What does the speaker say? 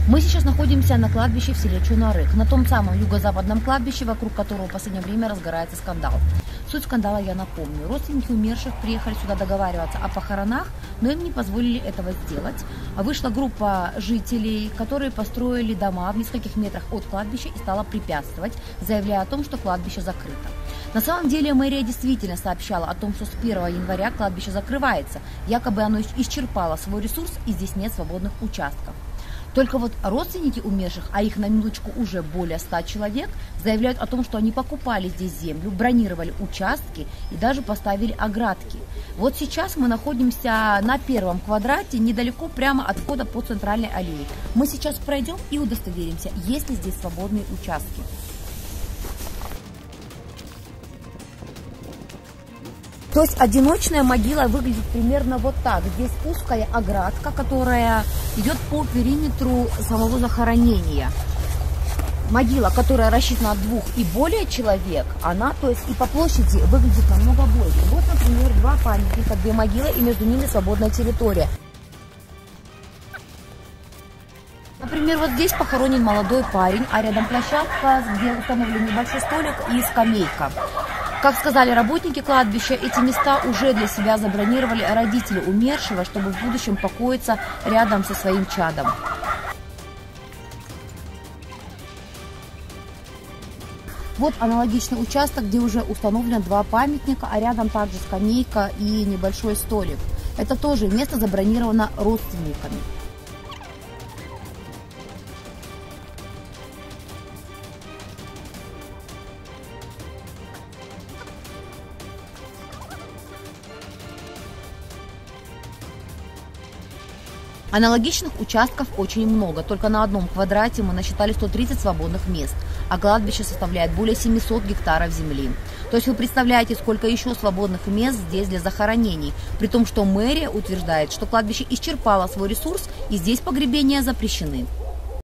Мы сейчас находимся на кладбище в селе Чунарык, на том самом юго-западном кладбище, вокруг которого в последнее время разгорается скандал. Суть скандала я напомню. Родственники умерших приехали сюда договариваться о похоронах, но им не позволили этого сделать. Вышла группа жителей, которые построили дома в нескольких метрах от кладбища и стала препятствовать, заявляя о том, что кладбище закрыто. На самом деле мэрия действительно сообщала о том, что с 1 января кладбище закрывается. Якобы оно исчерпало свой ресурс и здесь нет свободных участков. Только вот родственники умерших, а их на минуточку уже более 100 человек, заявляют о том, что они покупали здесь землю, бронировали участки и даже поставили оградки. Вот сейчас мы находимся на первом квадрате, недалеко прямо от входа по центральной аллее. Мы сейчас пройдем и удостоверимся, есть ли здесь свободные участки. То есть одиночная могила выглядит примерно вот так. Здесь узкая оградка, которая идет по периметру самого захоронения. Могила, которая рассчитана от 2 и более человек, она, то есть и по площади выглядит намного больше. Вот, например, 2 памятника, 2 могилы и между ними свободная территория. Например, вот здесь похоронен молодой парень, а рядом площадка, где установлен небольшой столик и скамейка. Как сказали работники кладбища, эти места уже для себя забронировали родители умершего, чтобы в будущем покоиться рядом со своим чадом. Вот аналогичный участок, где уже установлено 2 памятника, а рядом также скамейка и небольшой столик. Это тоже место забронировано родственниками. Аналогичных участков очень много, только на одном квадрате мы насчитали 130 свободных мест, а кладбище составляет более 700 гектаров земли. То есть вы представляете, сколько еще свободных мест здесь для захоронений, при том, что мэрия утверждает, что кладбище исчерпало свой ресурс и здесь погребения запрещены.